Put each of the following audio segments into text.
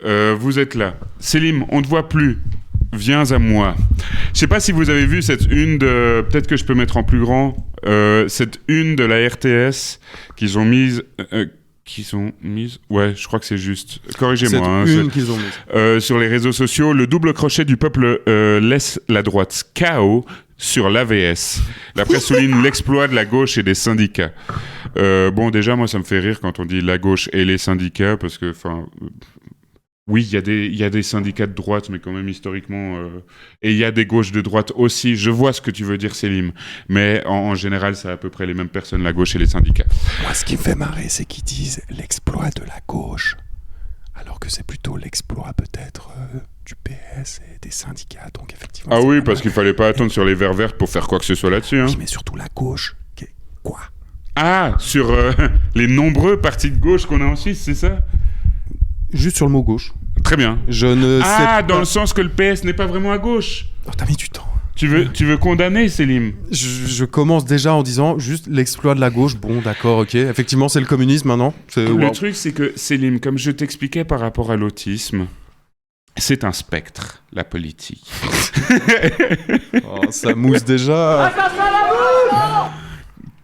Vous êtes là. Selim, on ne te voit plus. Viens à moi. Je sais pas si vous avez vu cette une de... Peut-être que je peux mettre en plus grand. Cette une de la RTS qu'ils ont mise... Ouais, je crois que c'est juste. Corrigez-moi. C'est une qu'ils ont mise. Sur les réseaux sociaux, le double crochet du peuple laisse la droite KO sur l'AVS. La presse souligne l'exploit de la gauche et des syndicats. Bon, déjà, moi, ça me fait rire quand on dit la gauche et les syndicats, parce que, oui, il y a des syndicats de droite, mais quand même historiquement... Et il y a des gauches de droite aussi. Je vois ce que tu veux dire, Selim. Mais en général, c'est à peu près les mêmes personnes, la gauche et les syndicats. Moi, ce qui me fait marrer, c'est qu'ils disent l'exploit de la gauche, alors que c'est plutôt l'exploit peut-être du PS et des syndicats. Donc effectivement. Ah oui, parce qu'il fallait pas attendre sur les verts verts pour faire quoi que ce soit là-dessus. Hein. Oui, mais surtout la gauche. Quoi ? Ah, sur les nombreux partis de gauche qu'on a en Suisse, c'est ça ? Juste sur le mot gauche. Très bien. Je ne sais pas. Ah, dans le sens que le PS n'est pas vraiment à gauche. Oh, t'as mis du temps. Tu veux condamner, Selim ? Je commence déjà en disant juste l'exploit de la gauche. Bon, d'accord, ok. Effectivement, c'est le communisme maintenant. Le truc, c'est que, Selim, comme je t'expliquais par rapport à l'autisme, c'est un spectre, la politique. Oh, ça mousse déjà.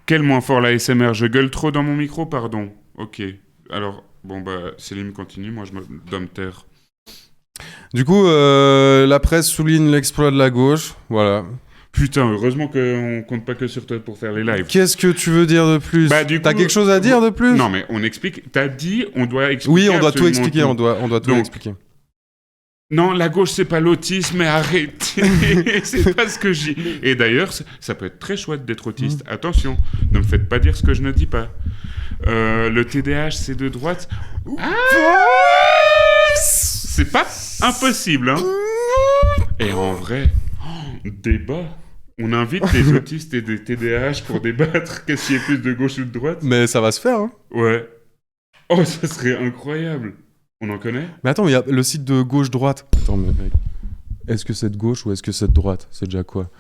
Quel moins fort la SMR ? Je gueule trop dans mon micro, pardon. Ok. Alors, bon, Selim continue, moi je me dois me taire. Du coup, la presse souligne l'exploit de la gauche. Voilà. Putain, heureusement qu'on compte pas que sur toi pour faire les lives. Qu'est-ce que tu veux dire de plus ? T'as quelque chose à dire de plus ? Non, mais on explique. T'as dit, on doit expliquer. Oui, on doit tout expliquer. Tout. On doit tout expliquer. Non, la gauche, c'est pas l'autisme, mais arrêtez. C'est pas ce que j'ai. Et d'ailleurs, ça peut être très chouette d'être autiste. Attention, ne me faites pas dire ce que je ne dis pas. Le TDAH, c'est de droite. Ah, c'est pas impossible, hein. Et en vrai, débat. On invite des autistes et des TDAH pour débattre. Qu'est-ce qui est plus de gauche ou de droite ? Mais ça va se faire, hein. Ouais. Oh, ça serait incroyable. On en connaît ? Mais attends, il y a le site de gauche-droite. Attends, mais mec. Est-ce que c'est de gauche ou est-ce que c'est de droite ? C'est déjà quoi ?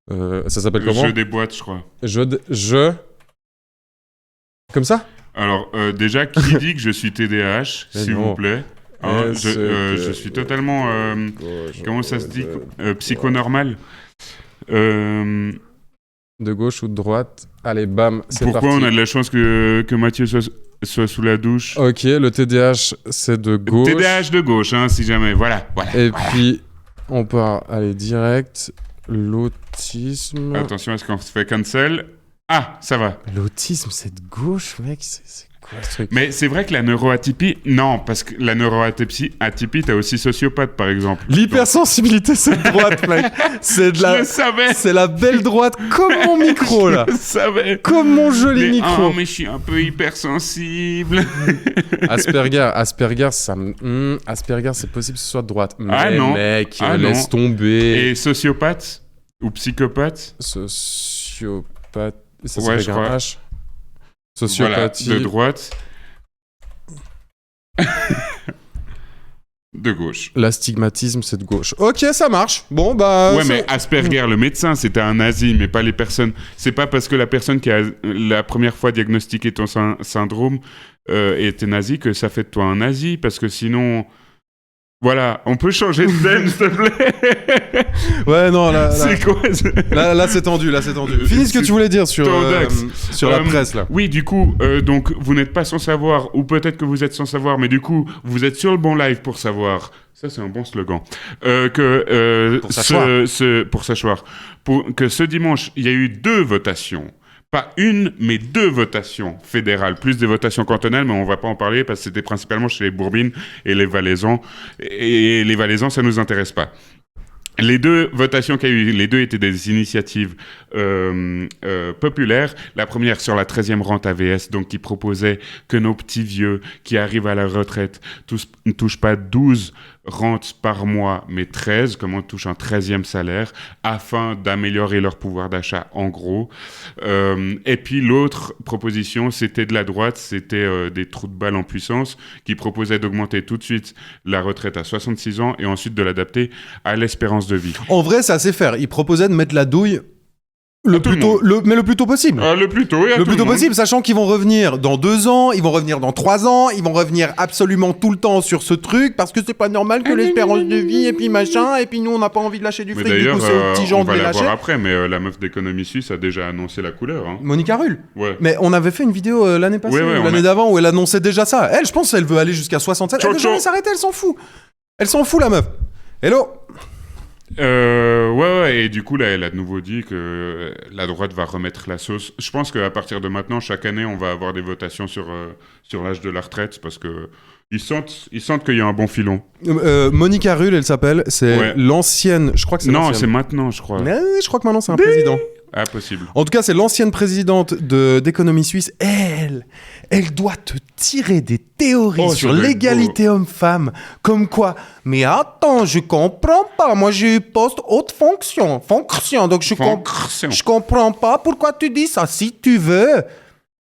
Ça s'appelle comment ? Le jeu des boîtes, je crois. Je... Comme ça ? Alors, déjà, qui dit que je suis TDAH, s'il vous plaît ? Hein, je suis totalement... comment ça se dit ? Psychonormal. De gauche ou de droite ? Allez, bam, c'est Pourquoi parti. on a de la chance que Mathieu soit sous la douche ? Ok, le TDAH, c'est de gauche. TDAH de gauche, hein, si jamais. Voilà. Et puis, on part, aller direct. L'autisme... Attention, est-ce qu'on se fait cancel ? Ah, ça va. L'autisme, c'est de gauche, mec. C'est quoi ce truc ? Mais c'est vrai que la neuroatypie... Non, parce que la neuroatypie, t'as aussi sociopathe, par exemple. L'hypersensibilité, c'est de droite, mec. C'est de la... Je le savais. C'est la belle droite, comme mon micro, là. Je le savais. Comme mon joli micro. Oh, mais je suis un peu hypersensible. Asperger, Asperger, c'est possible que ce soit de droite. Mais non. Mec, non. laisse tomber. Et sociopathe ? Ou psychopathe ? Sociopathe... Ça Ouais, je s'appelle crois. un H. Sociopathie. Voilà, de droite. De gauche. L'astigmatisme, c'est de gauche. Ok, ça marche. Bon, bah... Ouais, mais Asperger, le médecin, c'était un nazi, mais pas les personnes. C'est pas parce que la personne qui a la première fois diagnostiqué ton syndrome était nazi que ça fait de toi un nazi, parce que sinon... Voilà, on peut changer de thème, s'il te plaît. Ouais, non, là... C'est quoi Là, c'est tendu, Finis ce que tu voulais dire sur la presse, là. Oui, du coup, donc, vous n'êtes pas sans savoir, ou peut-être que vous êtes sans savoir, mais du coup, vous êtes sur le bon live pour savoir. Ça, c'est un bon slogan. Pour s'asseoir. Que ce dimanche, il y a eu 2 votations. Pas une, mais 2 votations fédérales, plus des votations cantonales, mais on va pas en parler parce que c'était principalement chez les Bourbines et les Valaisans. Et les Valaisans, ça nous intéresse pas. Les 2 votations qu'il y a eu, les 2 étaient des initiatives populaires. La première sur la 13e rente AVS, donc qui proposait que nos petits vieux qui arrivent à la retraite ne touchent pas 12 rentes par mois, mais 13, comme on touche un 13e salaire, afin d'améliorer leur pouvoir d'achat, en gros. Et puis l'autre proposition, c'était de la droite, c'était des trous de balle en puissance, qui proposaient d'augmenter tout de suite la retraite à 66 ans et ensuite de l'adapter à l'espérance de vie. En vrai, c'est assez faire. Il proposait de mettre la douille Le tout plus le tôt, mais le plus tôt possible. Le plus tôt et à Le tout plus tôt le monde. possible, sachant qu'ils vont revenir dans 2 ans, ils vont revenir dans 3 ans, ils vont revenir absolument tout le temps sur ce truc, parce que c'est pas normal que l'espérance de vie, et puis machin, et puis nous on n'a pas envie de lâcher du Mais fric, du d'ailleurs, coup c'est aux petits gens on de va les la lâcher. voir après, mais la meuf d'économie suisse a déjà annoncé la couleur. Hein. Monica Rull. Ouais. Mais on avait fait une vidéo l'année passée, Ouais, ou on l'année a- d'avant, où elle annonçait déjà ça. Elle, je pense qu'elle veut aller jusqu'à 67. Elle veut Ciao, jamais ciao. s'arrêter, elle s'en fout. Elle s'en fout, la meuf. Hello. Ouais, et du coup, là, elle a de nouveau dit que la droite va remettre la sauce. Je pense qu'à partir de maintenant, chaque année, on va avoir des votations sur l'âge de la retraite, parce que ils sentent qu'il y a un bon filon. Monica Rull, elle s'appelle. C'est Ouais. l'ancienne. Je crois que c'est Non, c'est l'ancienne. maintenant, je crois. Mais je crois que maintenant c'est un président. Ah, possible. En tout cas, c'est l'ancienne présidente d'économie suisse. Elle doit te tirer des théories Oh, ça sur doit être l'égalité homme-femme. Comme quoi, mais attends, je comprends pas. Moi, j'ai eu poste haute fonction. Donc, je comprends pas pourquoi tu dis ça. Si tu veux,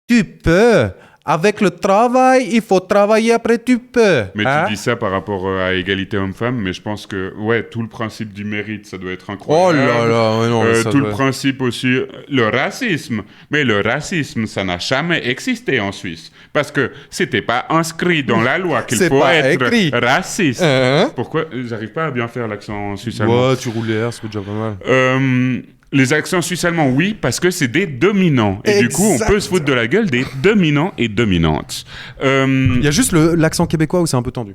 tu peux. Avec le travail, il faut travailler après, tu peux. Mais Hein? tu dis ça par rapport à égalité homme-femme, mais je pense que, ouais, tout le principe du mérite, ça doit être Oh incroyable. là là, ouais, non, ça tout doit- le principe aussi, le racisme. Mais le racisme, ça n'a jamais existé en Suisse. Parce que c'était pas inscrit dans la loi qu'il C'est faut pas être écrit. raciste. Hein? Pourquoi? J'arrive pas à bien faire l'accent suisse-allemand. Ouais, tu roules les airs, c'est déjà pas mal. Les accents suisse-allemands, oui, parce que c'est des dominants. Et du coup, on Exact. peut se foutre de la gueule des dominants et dominantes. Il y a juste l'accent québécois où c'est un peu tendu.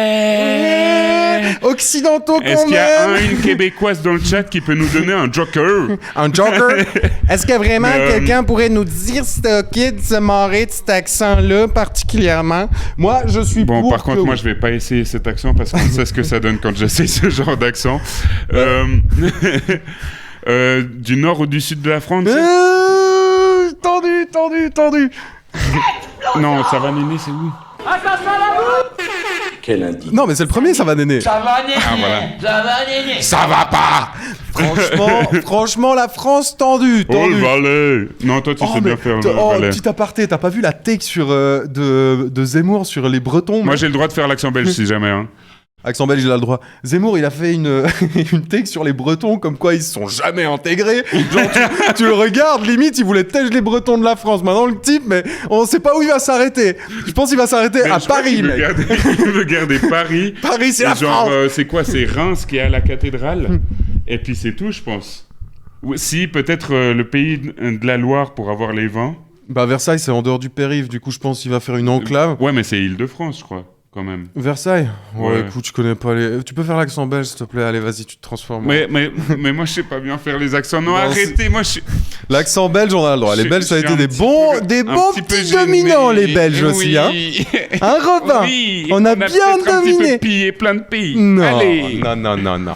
Ouais. Occidentaux Est-ce qu'on qu'il y a aime. une Québécoise dans le chat qui peut nous donner un joker? Un joker? Est-ce que vraiment Mais, quelqu'un pourrait nous dire si c'était ok de se marrer de cet accent-là particulièrement? Moi, je suis Bon, pour par contre, que- moi, je vais pas essayer cet accent parce qu'on sait ce que ça donne quand j'essaie ce genre d'accent. Du nord ou du sud de la France? Tendu. Non, ça va Néné, c'est où? Non, mais c'est le premier, ça va, Néné. Ça va, Néné. Ah, voilà. Ça va, Néné. Ça va pas! Franchement, la France tendue. Oh, le Valais! Non, toi, tu sais bien faire le Valais. Petit aparté, t'as pas vu la take de Zemmour sur les Bretons? Moi, j'ai le droit de faire l'accent belge si jamais. Hein. Accent belge, il a le droit. Zemmour, il a fait une take sur les Bretons, comme quoi ils se sont jamais intégrés. Genre, tu le regardes, limite, il voulait tèche les Bretons de la France. Maintenant, le type, mais on sait pas où il va s'arrêter. Je pense qu'il va s'arrêter Mais à je crois Paris, qu'il veut mec. il veut garder Paris. Paris, c'est Et la genre, France. c'est quoi? C'est Reims qui est à la cathédrale. Et puis c'est tout, je pense. Ou si, peut-être le pays de la Loire pour avoir les vins. Bah, Versailles, c'est en dehors du périph'. Du coup, je pense qu'il va faire une enclave. Ouais, mais c'est Île-de-France, je crois, quand même. Versailles? Ouais, Ouais. écoute, je connais pas les... Tu peux faire l'accent belge, s'il te plaît? Allez, vas-y, tu te transformes. Mais moi, je sais pas bien faire les accents. Non, Non, arrêtez, moi, je suis... L'accent belge, on a le droit. Les je- Belges, ça a je été suis des un petit bons peu petits gêné. dominants, les Belges aussi, hein? Oui. Un Robin! Oui, On a bien peut-être un petit dominé. peu pillé plein de pays. Non, Allez. non.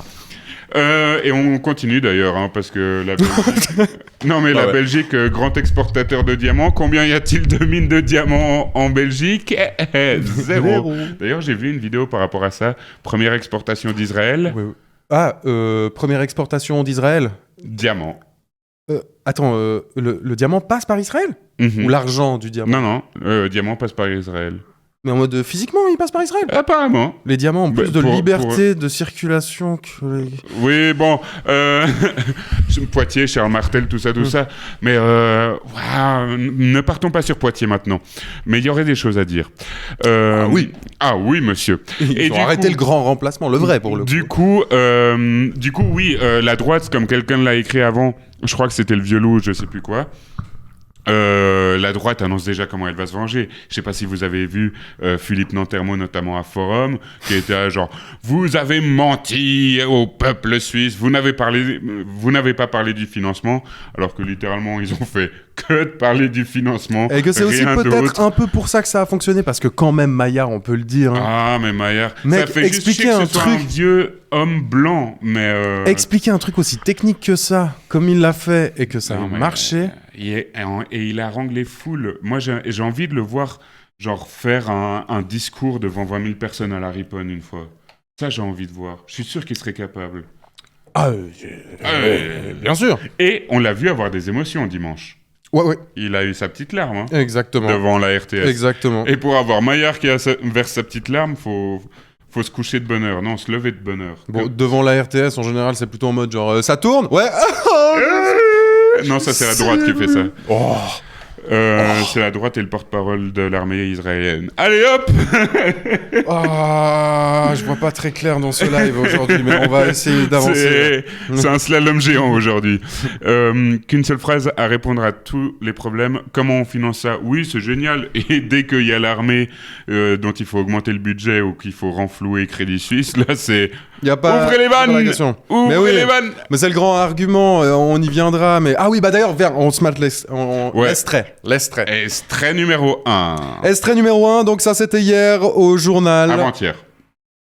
Et on continue d'ailleurs, hein, parce que la Belgique... Non mais Ah la ouais. Belgique, grand exportateur de diamants, combien y a-t-il de mines de diamants en Belgique? Zéro. D'ailleurs j'ai vu une vidéo par rapport à ça, première exportation d'Israël, Ouais. Ah, première exportation d'Israël. diamant. Attends, le diamant passe par Israël? Mhm. Ou l'argent du diamant? Non, diamant passe par Israël. Mais en mode physiquement, il passe par Israël? Apparemment. Les diamants ont plus Bah, de pour- liberté de circulation que les... Oui, bon, Poitiers, Charles Martel, tout ça. Mais ne partons pas sur Poitiers maintenant. Mais il y aurait des choses à dire. Ah oui. Ah oui, monsieur. Ils Et ont du arrêté coup- le grand remplacement, le vrai pour le coup. Du coup, oui, la droite, comme quelqu'un l'a écrit avant, je crois que c'était le vieux loup, je sais plus quoi. La droite annonce déjà comment elle va se venger. Je sais pas si vous avez vu Philippe Nantermo, notamment à Forum, qui était là, genre « Vous avez menti au peuple suisse, vous n'avez pas parlé du financement », alors que littéralement, ils ont fait que de parler du financement. Et que c'est aussi rien peut-être d'autre. un peu pour ça que ça a fonctionné, parce que quand même, Maillard, on peut le dire, hein. Ah, mais Maillard, Mec, ça fait juste expliquez chier que un ce soit truc. un vieux homme blanc, mais... Expliquer un truc aussi technique que ça, comme il l'a fait, et que ça a Non, mais, marché... et il harangue les foules. Moi, j'ai envie de le voir, genre, faire un discours devant 20 000 personnes à la Riponne une fois. Ça, j'ai envie de voir. Je suis sûr qu'il serait capable. Bien sûr. Et on l'a vu avoir des émotions dimanche. Ouais, Il a eu sa petite larme, hein, exactement. devant la RTS. Exactement. Et pour avoir Maillard qui verse sa petite larme, faut Faut se coucher de bonne heure. Non, se lever de bonne heure. Bon, devant la RTS, en général, c'est plutôt en mode genre ça tourne. Ouais. Non, ça c'est la droite qui fait ça. C'est la droite et le porte-parole de l'armée israélienne. Allez hop. Je vois pas très clair dans ce live aujourd'hui, mais on va essayer d'avancer. C'est un slalom géant aujourd'hui. Qu'une seule phrase à répondre à tous les problèmes. Comment on finance ça? Oui, c'est génial. Et dès qu'il y a l'armée dont il faut augmenter le budget ou qu'il faut renflouer Crédit Suisse, là c'est... Y a pas... Ouvrez les vannes. Ouvrez les vannes. Mais c'est le grand argument, on y viendra. Mais ah oui, bah d'ailleurs, on se mate l'extrait. Extrait numéro 1. Extrait numéro 1, donc ça c'était hier au journal. Avant-hier.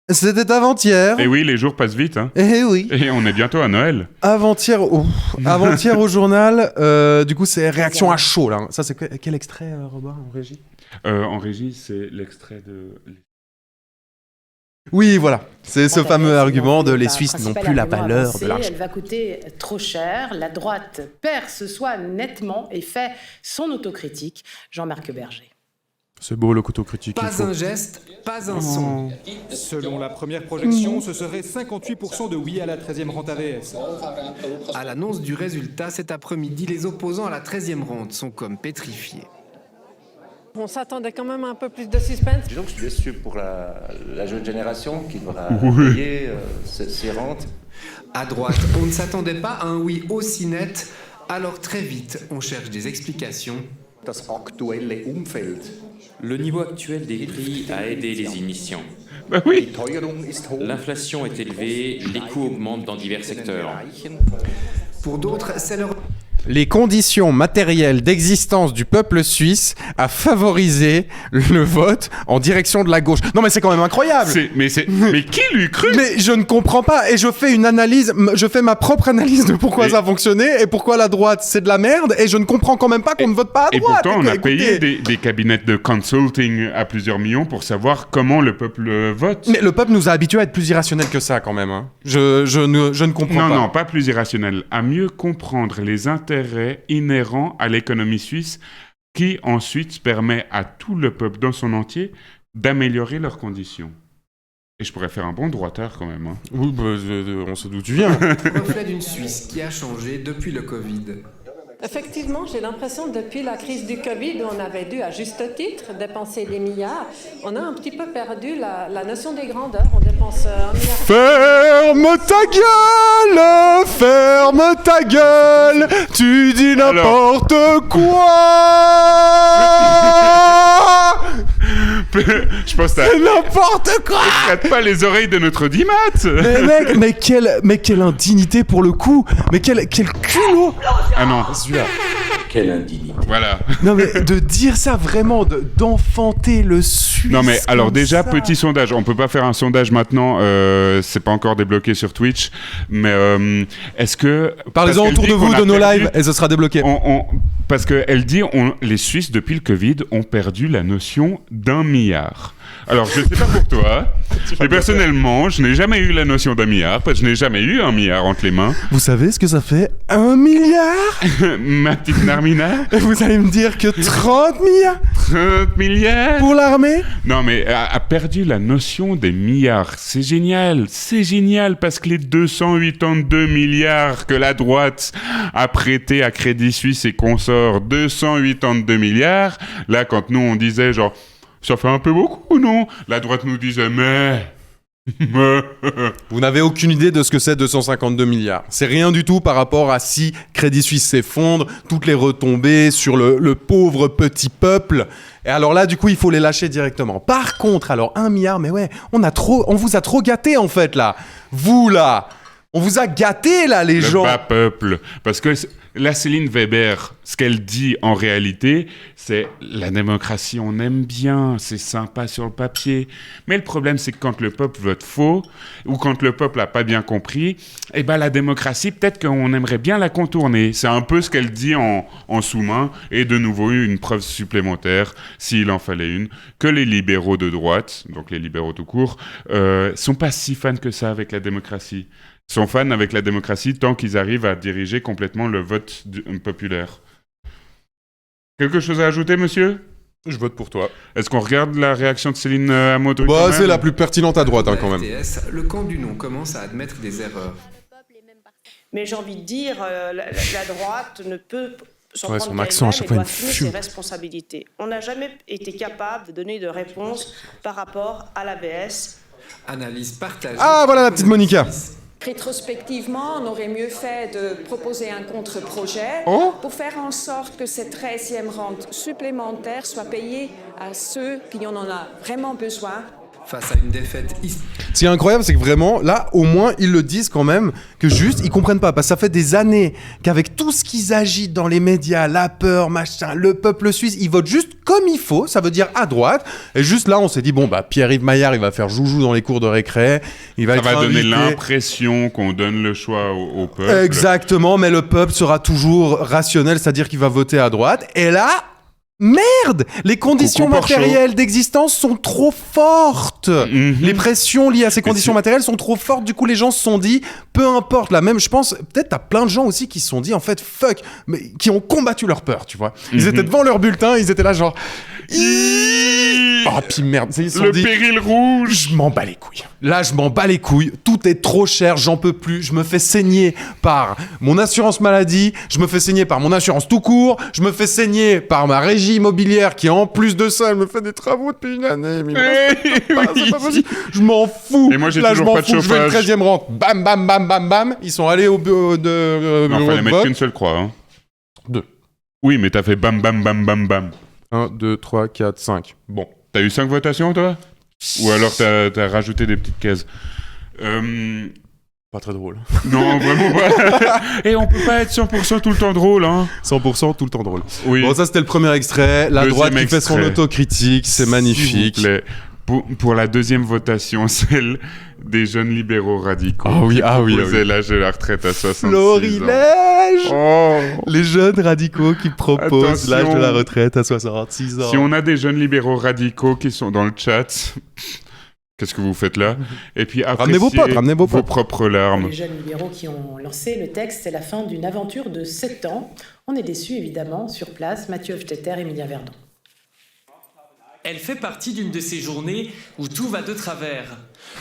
C'était avant-hier. Et oui, les jours passent vite. Hein. Et oui. Et on est bientôt à Noël. Avant-hier au journal, du coup c'est réaction à chaud là. Ça c'est quel extrait, Robin, en régie? En régie, c'est l'extrait de... Oui, voilà. C'est ce fameux argument de les Suisses n'ont plus la valeur de l'argent. Elle va coûter trop cher. La droite perd ce soir nettement et fait son autocritique. Jean-Marc Berger. C'est beau le couteau critique. Pas un geste, pas un son. Selon la première projection, ce serait 58% de oui à la 13e rente AVS. À l'annonce du résultat cet après-midi, les opposants à la 13e rente sont comme pétrifiés. On s'attendait quand même à un peu plus de suspense. Disons que je suis déçu pour la jeune génération qui devra payer ces rentes. À droite, on ne s'attendait pas à un oui aussi net, alors très vite, on cherche des explications. Das aktuelle Umfeld. Le niveau actuel des prix a aidé les initiants. Bah oui. L'inflation est élevée, les coûts augmentent dans divers secteurs. Pour d'autres, c'est leur... Les conditions matérielles d'existence du peuple suisse a favorisé le vote en direction de la gauche. Non mais c'est quand même incroyable. Mais qui lui crut? Mais je ne comprends pas et je fais ma propre analyse de pourquoi ça a fonctionné et pourquoi la droite c'est de la merde et je ne comprends quand même pas qu'on ne vote pas à droite. Et pourtant on a payé des cabinets de consulting à plusieurs millions pour savoir comment le peuple vote. Mais le peuple nous a habitués à être plus irrationnel que ça quand même. Hein. Je ne comprends pas. Non, pas plus irrationnel. À mieux comprendre les intérêts inhérents à l'économie suisse qui ensuite permet à tout le peuple dans son entier d'améliorer leurs conditions. Et je pourrais faire un bon droitard quand même. Hein. Oui, bah, on sait d'où tu viens. Reflet d'une Suisse qui a changé depuis le Covid. Effectivement, j'ai l'impression que depuis la crise du Covid, où on avait dû, à juste titre, dépenser des milliards, on a un petit peu perdu la notion des grandeurs. On dépense 1 milliard. Ferme ta gueule, tu dis n'importe quoi. Je pense que c'est n'importe quoi. Traite pas les oreilles de notre dimat. Mais quelle indignité pour le coup. Mais quel culot. Ah non. Celui-là. Quelle indignité. Voilà. Non mais de dire ça vraiment, d'enfanter le Suisse. Non mais alors déjà ça. Petit sondage. On peut pas faire un sondage maintenant. C'est pas encore débloqué sur Twitch. Mais est-ce que parlez-en autour de vous de nos lives et ce sera débloqué. Parce que elle dit les Suisses depuis le Covid ont perdu la notion d'1 milliard. Alors, je ne sais pas pour toi, mais personnellement, je n'ai jamais eu la notion d'1 milliard, parce que je n'ai jamais eu 1 milliard entre les mains. Vous savez ce que ça fait 1 milliard? Ma petite Narmina? Vous allez me dire que 30 milliards? 30 milliards? Pour l'armée? Non, mais a perdu la notion des milliards. C'est génial, parce que les 282 milliards que la droite a prêtés à Crédit Suisse et consorts, 282 milliards, là, quand nous, on disait genre... Ça fait un peu beaucoup, non? La droite nous disait, mais... Vous n'avez aucune idée de ce que c'est 252 milliards. C'est rien du tout par rapport à si Crédit Suisse s'effondre, toutes les retombées sur le pauvre petit peuple. Et alors là, du coup, il faut les lâcher directement. Par contre, alors 1 milliard, mais ouais, on vous a trop gâté en fait là. Vous là, on vous a gâté là les gens. Le bas peuple. Parce que... Là, Céline Weber, ce qu'elle dit en réalité, c'est la démocratie, on aime bien, c'est sympa sur le papier. Mais le problème, c'est que quand le peuple vote faux, ou quand le peuple n'a pas bien compris, eh ben la démocratie, peut-être qu'on aimerait bien la contourner. C'est un peu ce qu'elle dit en sous-main, et de nouveau, une preuve supplémentaire, s'il en fallait une, que les libéraux de droite, donc les libéraux tout court, sont pas si fans que ça avec la démocratie. Sont fans avec la démocratie tant qu'ils arrivent à diriger complètement le vote populaire. Quelque chose à ajouter, monsieur? Je vote pour toi. Est-ce qu'on regarde la réaction de Céline Amaudu quand même C'est la plus pertinente à droite, quand même. RTS, le camp du non commence à admettre des erreurs. Mais j'ai envie de dire, la droite ne peut s'en Ouais, prendre son qu'à accent, à elle-même chaque et fois, doit il me assumer fume. ses responsabilités. On n'a jamais été capable de donner de réponse par rapport à l'ABS. Analyse partagée. Ah, voilà la petite Monica. Rétrospectivement, on aurait mieux fait de proposer un contre-projet pour faire en sorte que cette 13e rente supplémentaire soit payée à ceux qui en ont vraiment besoin. Face à une défaite Ce qui est incroyable, c'est que vraiment, là, au moins, ils le disent quand même, que juste, ils comprennent pas. Parce que ça fait des années qu'avec tout ce qu'ils agitent dans les médias, la peur, machin, le peuple suisse, ils votent juste comme il faut, ça veut dire à droite. Et juste là, on s'est dit, bon, bah, Pierre-Yves Maillard, il va faire joujou dans les cours de récré. Il va Ça être va donner invité. l'impression qu'on donne le choix au peuple. Exactement, mais le peuple sera toujours rationnel, c'est-à-dire qu'il va voter à droite. Et là, merde, les conditions Coucou Porcho. matérielles d'existence sont trop fortes. Les pressions liées à ces conditions matérielles sont trop fortes. Du coup, les gens se sont dit, peu importe, là même, je pense, peut-être t'as plein de gens aussi qui se sont dit, en fait, fuck, mais qui ont combattu leur peur, tu vois. Ils étaient devant leur bulletin, ils étaient là genre... Oh, puis merde, ils se sont Le dit, péril rouge. je m'en bats les couilles. Là, je m'en bats les couilles. Tout est trop cher, j'en peux plus. Je me fais saigner par mon assurance maladie, je me fais saigner par mon assurance tout court, je me fais saigner par ma régie immobilière qui, en plus de ça, elle me fait des travaux depuis une année. Mais c'est pas possible. Je m'en fous. Et moi, j'ai Là, je toujours m'en pas de fous. Je veux une chauffage. 13e rente. Bam, bam, bam, bam, bam. Ils sont allés au bureau de... Non, bureau fallait de mettre vote. qu'une seule croix. Hein. 2. Oui, mais t'as fait bam, bam, bam, bam, bam. 1, 2, 3, 4, 5. Bon. T'as eu 5 votations, toi? Ou alors t'as rajouté des petites cases? Pas très drôle. Non, vraiment pas. Et on peut pas être 100% tout le temps drôle, hein. 100% tout le temps drôle. Oui. Bon, ça, c'était le premier extrait. La Deuxième droite qui fait son extrait. autocritique. C'est magnifique. S'il vous plaît. Pour la deuxième votation, celle des jeunes libéraux radicaux. Ah oui, qui ah oui, ah proposaient oui. l'âge de la retraite à 66 ans. Florilège. Oh. Les jeunes radicaux qui proposent Attention. l'âge de la retraite à 66 ans. Si on a des jeunes libéraux radicaux qui sont dans le chat, qu'est-ce que vous faites là? Et puis Ramenez vos appréciez potes, ramenez vos potes. propres larmes. Les jeunes libéraux qui ont lancé le texte, c'est la fin d'une aventure de 7 ans. On est déçus, évidemment, sur place, Mathieu Hofstetter et Emilia Verdon. Elle fait partie d'une de ces journées où tout va de travers.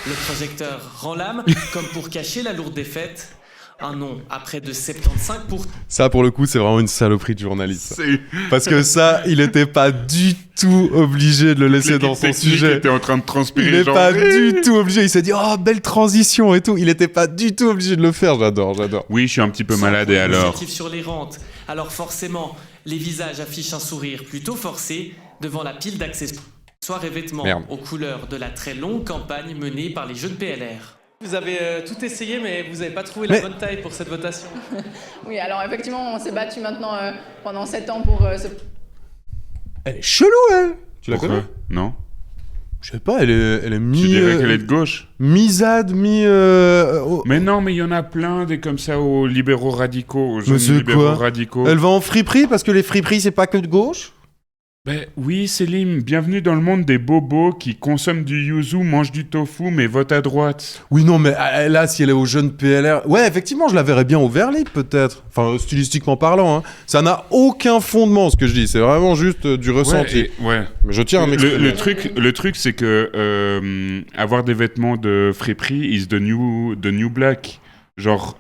Le projecteur rend l'âme, comme pour cacher la lourde défaite. Un non à près de 75%. Ça, pour le coup, c'est vraiment une saloperie de journaliste. C'est- Parce que ça, il était pas du tout obligé de le laisser L'équipe dans son technique sujet. était en train de transpirer. Il est genre, pas du tout obligé. Il s'est dit, oh, belle transition et tout. Il était pas du tout obligé de le faire. J'adore. Oui, je suis un petit peu malade et alors? Initiative sur les rentes. Alors forcément, les visages affichent un sourire plutôt forcé devant la pile d'accessoires et vêtements Merde. aux couleurs de la très longue campagne menée par les jeunes PLR. Vous avez tout essayé, mais vous n'avez pas trouvé Mais- la bonne taille pour cette votation. Oui, alors effectivement, on s'est battu maintenant pendant 7 ans pour ce... Elle est chelou, elle. Tu la Pourquoi? connais? Non. Je sais pas, elle est mi... Tu dirais qu'elle est de gauche? Mi-ZAD, mi... Mais non, mais il y en a plein des comme ça aux libéraux radicaux, aux jeunes Mais c'est libéraux quoi? radicaux. Elle va en friperie parce que les friperies, c'est pas que de gauche? Ben oui, Céline, bienvenue dans le monde des bobos qui consomment du yuzu, mangent du tofu, mais votent à droite. Oui, non, mais là, si elle est aux jeunes PLR... Ouais, effectivement, je la verrais bien au Verlit, peut-être. Enfin, stylistiquement parlant, hein. Ça n'a aucun fondement, ce que je dis. C'est vraiment juste du ressenti. Ouais. Mais je tiens à m'exprimer. Le truc, c'est que avoir des vêtements de friperie is the new black. Genre,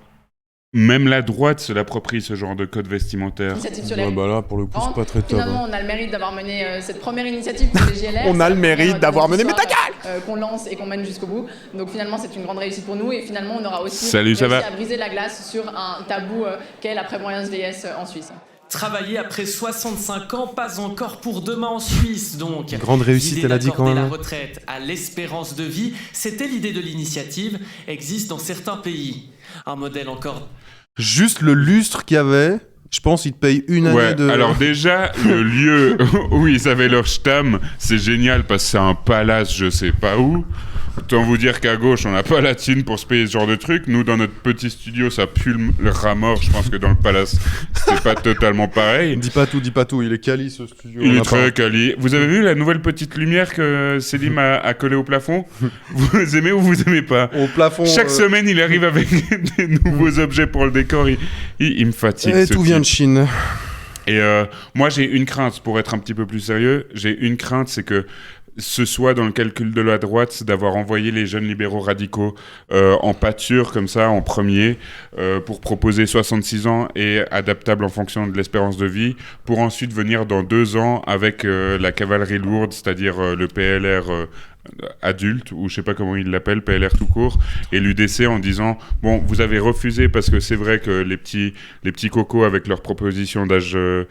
même la droite se l'approprie, ce genre de code vestimentaire. Initiative sur les bah là, pour le coup, c'est pas très top. Finalement, on a le mérite d'avoir mené cette première initiative pour les GLR. On a le C'est la mérite première d'avoir de notre mené- mais ta histoire, qu'on lance et qu'on mène jusqu'au bout. Donc finalement, c'est une grande réussite pour nous. Et finalement, on aura aussi Salut, ça réussi va à briser la glace sur un tabou qu'est la prévoyance vieillesse en Suisse. Travailler après 65 ans, pas encore pour demain en Suisse, donc. Grande réussite, L'idée elle a dit quand d'accorder même. la retraite à l'espérance de vie, c'était l'idée de l'initiative, existe dans certains pays. Un modèle encore... Juste le lustre qu'il y avait, je pense qu'ils te payent une année Ouais, de... alors déjà, le lieu où ils avaient leur stam, c'est génial parce que c'est un palace, je sais pas où. Autant vous dire qu'à gauche, on n'a pas la thune pour se payer ce genre de truc. Nous, dans notre petit studio, ça pue le rat mort. Je pense que dans le palace, c'était pas totalement pareil. Dis pas tout, il est quali ce studio. Il on est a très pas- quali. Vous avez vu la nouvelle petite lumière que Célim a collée au plafond? Vous aimez ou vous aimez pas? Au plafond... Chaque semaine, il arrive avec des nouveaux objets pour le décor. Il me fatigue. Et ce tout vient de type. Chine. Et moi, j'ai une crainte, pour être un petit peu plus sérieux, c'est que ce soit dans le calcul de la droite d'avoir envoyé les jeunes libéraux radicaux en pâture, comme ça, en premier, pour proposer 66 ans et adaptable en fonction de l'espérance de vie, pour ensuite venir dans 2 ans avec la cavalerie lourde, c'est-à-dire le PLR adulte, ou je sais pas comment ils l'appellent, PLR tout court, et l'UDC en disant bon, vous avez refusé parce que c'est vrai que les petits cocos avec leur proposition d'âge de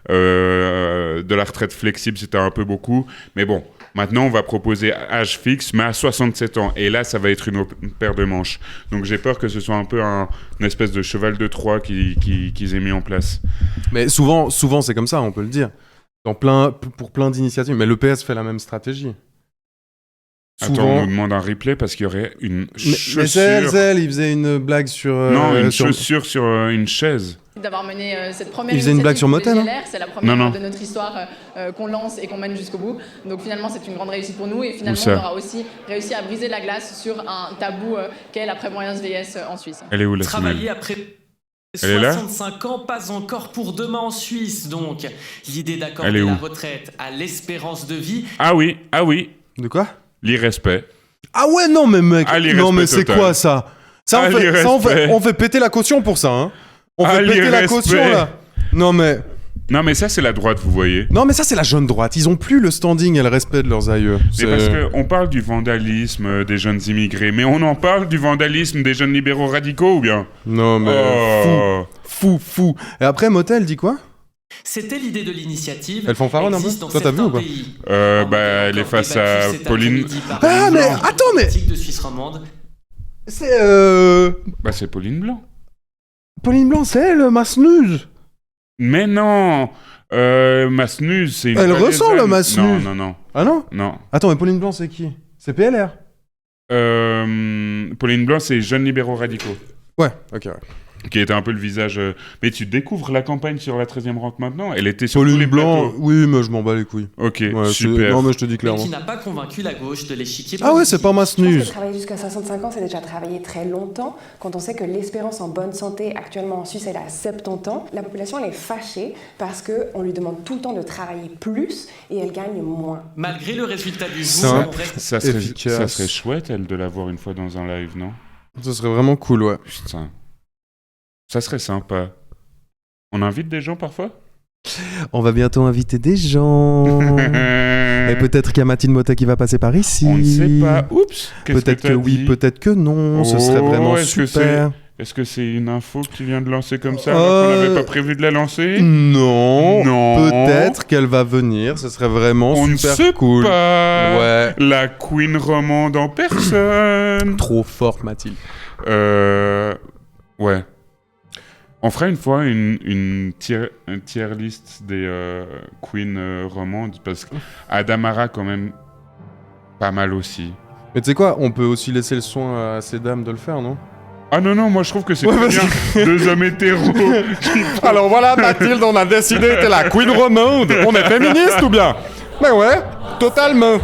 la retraite flexible, c'était un peu beaucoup, mais bon, maintenant on va proposer âge fixe, mais à 67 ans, et là ça va être une paire de manches. Donc j'ai peur que ce soit un peu une espèce de cheval de Troie qu'ils aient mis en place. Mais souvent c'est comme ça, on peut le dire, pour plein d'initiatives, mais le PS fait la même stratégie. Attends, on nous demande un replay parce qu'il y aurait une chaussure... Mais Zell, il faisait une blague sur... non, une chaussure sur une chaise. D'avoir mené cette première il faisait une blague sur Motel, GLR, c'est la première de notre histoire qu'on lance et qu'on mène jusqu'au bout. Donc finalement, c'est une grande réussite pour nous. Et finalement, on aura aussi réussi à briser la glace sur un tabou qu'est la prévoyance vieillesse en Suisse. Elle est où, la Travailler après 65 ans, pas encore pour demain en Suisse. Donc, l'idée d'accorder la retraite à l'espérance de vie... Ah oui. De quoi ? L'irrespect. Ah ouais, non mais mec, non mais c'est quoi ça ? On fait péter la caution pour ça, hein. On fait péter la caution là. Non mais ça c'est la droite, vous voyez. Non mais ça c'est la jeune droite, ils ont plus le standing et le respect de leurs aïeux. C'est parce qu'on parle du vandalisme des jeunes immigrés, mais on en parle du vandalisme des jeunes libéraux radicaux ou bien ? Non mais fou. Et après Motel dit quoi ? C'était l'idée de l'initiative. Elles font fanfaronne un peu ? Toi t'as vu ou pas ? Elle est face à Pauline... Ah mais attends mais... de Suisse romande. C'est c'est Pauline Blanc. Pauline Blanc, c'est elle, ma snooze. Mais non, ma snooze, c'est une... Elle ressemble à ma snooze. Non. Ah non ? Non. Attends, mais Pauline Blanc, c'est qui ? C'est PLR. Pauline Blanc, c'est Jeunes libéraux radicaux. Ouais, ok. Qui était un peu le visage... Mais tu découvres la campagne sur la 13e rente maintenant ? Elle était sur Pauline tous les Blanc, plateaux. oui, mais je m'en bats les couilles. Ok, ouais, super. Non, mais je te dis clairement. Mais qui n'a pas convaincu la gauche de l'échiquier politique. Ah ouais, c'est pas ma snooze. Je pense que travailler jusqu'à 65 ans, c'est déjà travailler très longtemps. Quand on sait que l'espérance en bonne santé actuellement en Suisse, elle est à 70 ans, la population, elle est fâchée parce qu'on lui demande tout le temps de travailler plus et elle gagne moins. Malgré le résultat du jour, ça serait chouette, elle, de la voir une fois dans un live, non ? Ce serait vraiment cool, ouais. Putain. Ça serait sympa. On invite des gens parfois ? On va bientôt inviter des gens. Et peut-être qu'il y a Mathilde Mota qui va passer par ici. On ne sait pas. Oups. Peut-être que oui, peut-être que non. Ce serait vraiment super. Est-ce que c'est une info que tu viens de lancer comme ça alors qu'on n'avait pas prévu de la lancer ? Non. Peut-être qu'elle va venir. Ce serait vraiment super cool. Pas. Ouais. La Queen romande en personne. Trop forte, Mathilde. Ouais. On fera une fois une tier list des queens romandes, parce qu'Adamara, quand même, pas mal aussi. Mais tu sais quoi, on peut aussi laisser le soin à ces dames de le faire, non ? Ah non, moi je trouve que c'est très bien. 2 hommes hétéros. Alors voilà, Mathilde, on a décidé, t'es la queen romande. On est féministe ou bien ? Mais ouais, totalement.